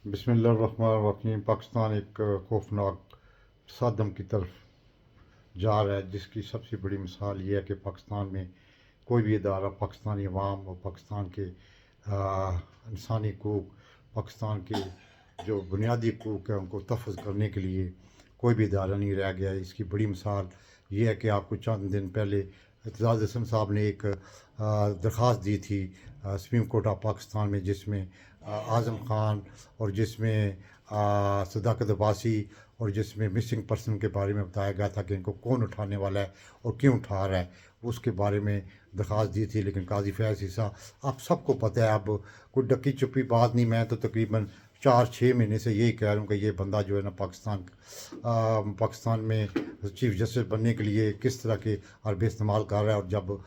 बिस्मिल्लाहिर्रहमानिर्रहीम। पाकिस्तान एक खौफनाक तसादम की तरफ जा रहा है, जिसकी सबसे बड़ी मिसाल ये है कि पाकिस्तान में कोई भी इदारा पाकिस्तानी अवाम और पाकिस्तान के इंसानी हकूक़, पाकिस्तान के जो बुनियादी हकूक़ हैं उनको तहफ़्फ़ुज़ करने के लिए कोई भी इदारा नहीं रह गया है। इसकी बड़ी मिसाल ये है कि आपको चंद दिन पहले एतजाज़ हसन साहब ने एक दरख्वास्त दी थी सुप्रीम कोर्ट ऑफ पाकिस्तान में, जिसमें आज़म ख़ान और जिसमें सदाकत अब्बासी और जिसमें मिसिंग पर्सन के बारे में बताया गया था कि इनको कौन उठाने वाला है और क्यों उठा रहा है, उसके बारे में दरख्वास्त दी थी। लेकिन काजी फैज़ ईसा, आप सबको पता है, अब कोई डक्की चुप्पी बात नहीं। मैं तो तकरीबन 4-6 महीने से यही कह रहा हूँ कि ये बंदा जो है ना पाकिस्तान में चीफ जस्टिस बनने के लिए किस तरह के हरबे इस्तेमाल कर रहा है, और जब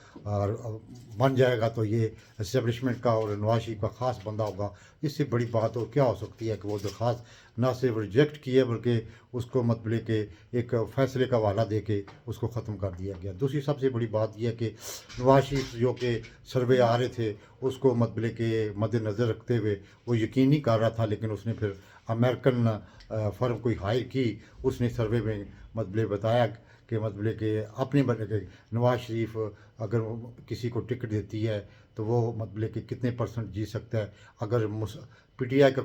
बन जाएगा तो ये इस्टेब्लिशमेंट का और नवाज शरीफ का ख़ास बंदा होगा। इससे बड़ी बात और क्या हो सकती है कि वो दरख्वास्त ना सिर्फ रिजेक्ट की है बल्कि उसको मतलब के एक फ़ैसले का हवाला दे के उसको ख़त्म कर दिया गया। दूसरी सबसे बड़ी बात यह है कि नवाज शरीफ जो कि सर्वे आ रहे थे उसको मतलब के मद्देनज़र रखते हुए वो यकीन नहीं कर रहा था, लेकिन उसने फिर अमेरिकन फर्म कोई हायर की। उसने सर्वे में मतलब बताया कि मतलब के अपने नवाज शरीफ अगर किसी को टिकट देती है तो वो मतलब कि कितने परसेंट जी सकता है। अगर पीटीआई का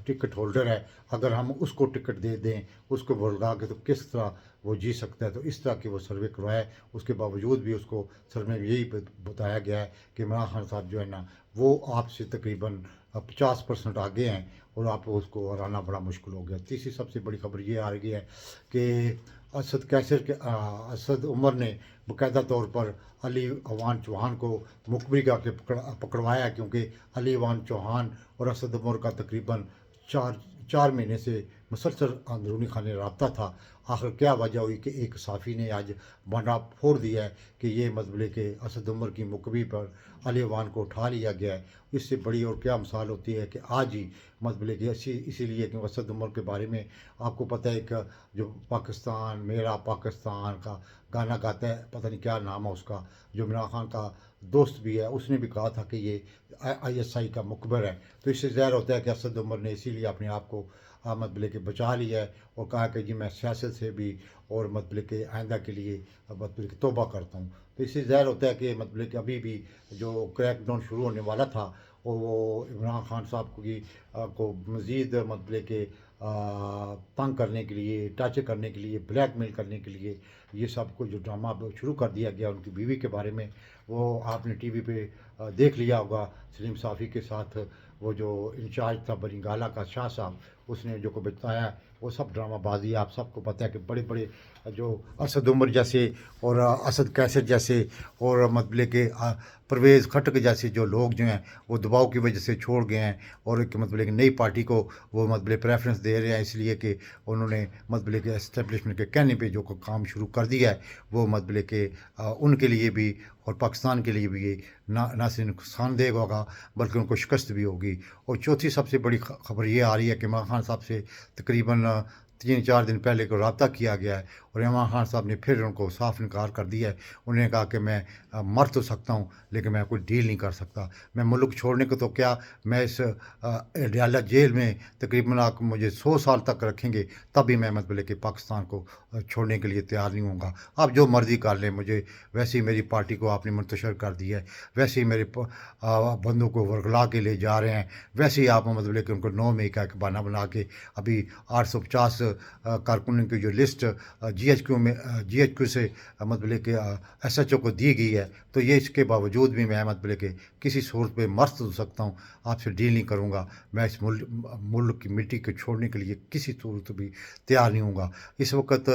टिकट होल्डर है, अगर हम उसको टिकट दे दें उसको बुलगा के, तो किस तरह वो जी सकता है। तो इस तरह के वो सर्वे करवाया। उसके बावजूद भी उसको सर्वे में यही बताया गया है कि इमरान खान साहब जो है ना वो आपसे तकरीबन 50% आगे हैं और आप उसको हराना बड़ा मुश्किल हो गया। तीसरी सबसे बड़ी खबर ये आ रही है कि असद उमर ने बाकायदा तौर पर अली अवान चौहान को मुखबिर का के पकड़वाया, क्योंकि अली अवान चौहान और असद उमर का तकरीबन चार महीने से मुसलसल अंदरूनी खाने रब्ता था। आखिर क्या वजह हुई कि एक साफ़ी ने आज बांडा फोड़ दिया है कि ये मतलब के असद उमर की मुखबिर पर अली अवान को उठा लिया गया है। इससे बड़ी और क्या मिसाल होती है कि आज ही मतलब कि इसीलिए कि असद उमर के बारे में आपको पता है कि जो पाकिस्तान मेरा पाकिस्तान का गाना गाता है, पता नहीं क्या नाम है उसका, जो इमरान खान का दोस्त भी है, उसने भी कहा था कि ये ISI का मुखबिर है। तो इससे ज़ाहिर होता है कि असद उमर ने इसीलिए अपने आप को मतलब के बचा लिया है और कहा कि जी मैं सियासत से भी और मतलब के आइंदा के लिए मतलब कि तौबा करता हूँ। तो इससे ज़ाहिर होता है कि मतलब कि अभी भी जो क्रैक डाउन शुरू होने वाला था और वो इमरान खान साहब को मज़ीद मतलब के तंग करने के लिए, टार्चर करने के लिए, ब्लैकमेल करने के लिए ये सब कुछ जो ड्रामा शुरू कर दिया गया उनकी बीवी के बारे में, वो आपने टीवी पे देख लिया होगा। सलीम साफ़ी के साथ वो जो इंचार्ज था बरिंगाला का, शाह साहब, उसने जो को बताया वो सब ड्रामाबाजी। आप सबको पता है कि बड़े बड़े जो असद उमर जैसे और असद कैसर जैसे और मतलब के परवेज़ खटक जैसे जो लोग जो हैं वो दबाव की वजह से छोड़ गए हैं और एक मतलब कि नई पार्टी को वो मतलब प्रेफरेंस दे रहे हैं, इसलिए कि उन्होंने मतलब के एस्टेब्लिशमेंट के कहने पे जो काम शुरू कर दिया है वो मतलब के उनके लिए भी और पाकिस्तान के लिए भी ये ना सिर्फ नुकसानदेह होगा बल्कि उनको शिकस्त भी होगी। और चौथी सबसे बड़ी खबर ये आ रही है कि इमरान खान साहब से तकरीबन 3-4 दिन पहले को रब्ता किया गया है और इमरान खान साहब ने फिर उनको साफ इनकार कर दिया है। उन्होंने कहा कि मैं मर तो सकता हूँ लेकिन मैं कोई डील नहीं कर सकता। मैं मुल्क छोड़ने को तो क्या, मैं इस अडयाला जेल में तकरीबन आप मुझे 100 साल तक रखेंगे तब भी मैं मतलब कि पाकिस्तान को छोड़ने के लिए तैयार नहीं होऊंगा। आप जो मर्ज़ी कर लें मुझे, वैसे ही मेरी पार्टी को आपने मुंतशर कर दिया है, वैसे ही मेरे बंदों को वरगला के ले जा रहे हैं, वैसे ही आप मतलब कि उनको 9 मई का एक बहाना बना के अभी 850 कारकुनों की जो लिस्ट GHQ से मतलब कि SHO को दी गई है। तो ये इसके बावजूद भी मैं मतलब कि किसी सूरत पे मर तो सकता हूँ, आपसे डील नहीं करूँगा। मैं इस मुल्क की मिट्टी को छोड़ने के लिए किसी सूरत भी तैयार नहीं हूँगा। इस वक्त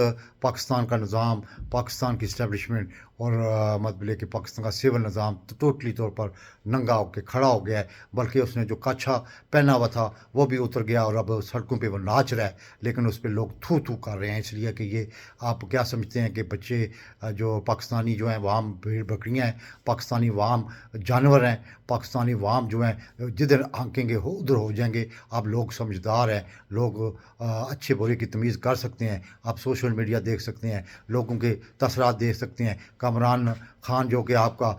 पाकिस्तान का निज़ाम, पाकिस्तान की इस्टेब्लिशमेंट और मतलब कि पाकिस्तान का सिविल निज़ाम तो टोटली तौर पर नंगा होकर खड़ा हो गया है। बल्कि उसने जो कच्छा पहना हुआ था वो भी उतर गया और अब सड़कों पे वो नाच रहा है, लेकिन उस پہ لوگ تھو تھو کر رہے ہیں، اس لیے کہ یہ آپ کیا سمجھتے ہیں کہ بچے جو پاکستانی جو ہیں وہ عام بھیڑ بکریاں ہیں، پاکستانی وہ عام جانور ہیں، پاکستانی وہ عام جو ہیں جدھر آنکیں گے ادھر ہو جائیں گے. آپ لوگ سمجھدار ہیں، لوگ اچھے برے کی تمیز کر سکتے ہیں. آپ سوشل میڈیا دیکھ سکتے ہیں، لوگوں کے تاثرات دیکھ سکتے ہیں. کامران خان جو کہ آپ کا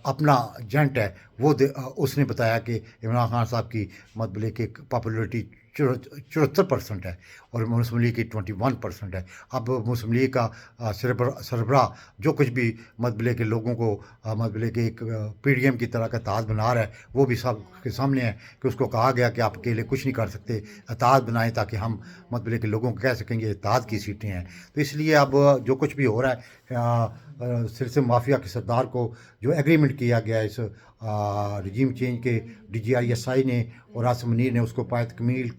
اپنا ایجنٹ ہے، وہ اس نے بتایا کہ عمران خان صاحب کی مطلب کہ پاپولیرٹی 74% ہے اور مسلم لیگ کی 21% ہے. اب مسلم لیگ کا سربراہ جو کچھ بھی مطلب کہ لوگوں کو مطلب کہ ایک پی ڈی ایم کی طرح کا اتحاد بنا رہا ہے، وہ بھی سب کے سامنے ہے کہ اس کو کہا گیا کہ آپ اکیلے کچھ نہیں کر سکتے، اتحاد بنائیں تاکہ ہم مطلب کہ لوگوں کو کہہ سکیں گے اتحاد کی سیٹیں ہیں. تو اس لیے اب جو کچھ بھی ہو رہا ہے سلسلہ مافیا کے سردار کو جو ایگریمنٹ کیا گیا ہے اس رجیم چینج کے DGI SI نے اور آصف منیر نے، اس کو پائے تکمیل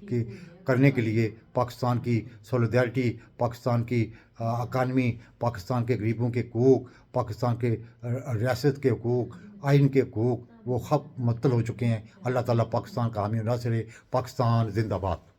کرنے کے لیے پاکستان کی سولیڈیرٹی، پاکستان کی اکانمی، پاکستان کے غریبوں کے حقوق، پاکستان کے ریاست کے حقوق، آئین کے حقوق وہ خب معطل ہو چکے ہیں. اللہ تعالیٰ پاکستان کا حامی و ناصر ہے. پاکستان زندہ باد.